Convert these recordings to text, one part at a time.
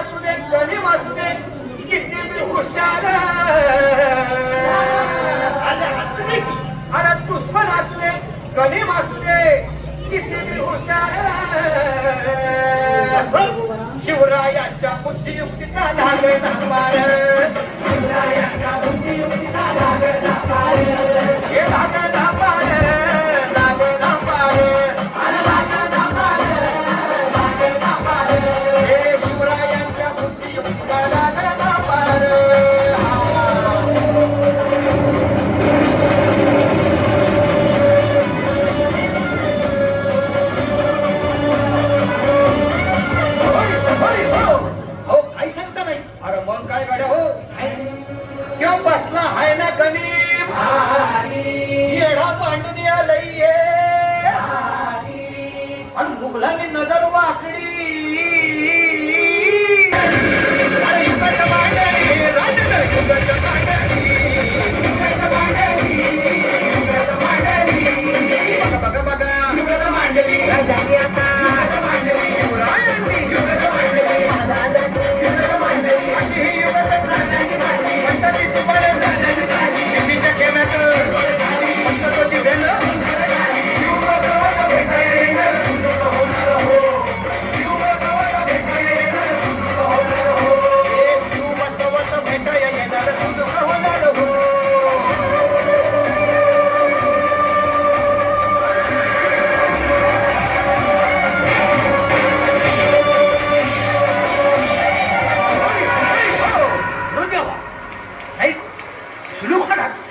असू दे गणिम असू दे किती बी हुशार अरे दुश्मन असू दे गणिम असू दे किती बी हुशार शिवरायांच्या बुद्धियुक्तीचा लागला मार शिवरायांच्या बुद्धियुक्तीचा लागला मार हे लागला मार लागला मार अरे लागला मार लागला मार हे शिवरायांच्या बुद्धियुक्तीचा लागला मार बसला हाय ना गणिम येडा पांडुनी आलंय आणि मुघलांनी नजर वाकडी बघा बघा मांडली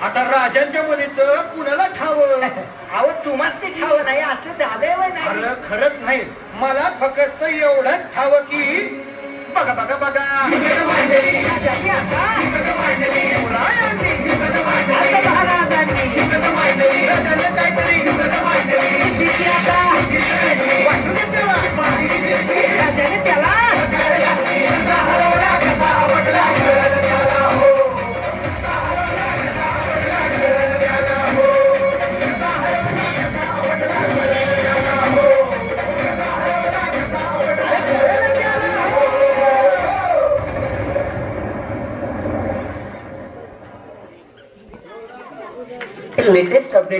आता राजांच्या मुलीचं कुणाला ठावं अहो तुम्हाच ते ठाव नाही असं झालंय नाही खरंच नाही मला फक्त एवढंच ठावं की बघा बघा बघा काहीतरी राजाने त्याला लेटेस्ट अपडेट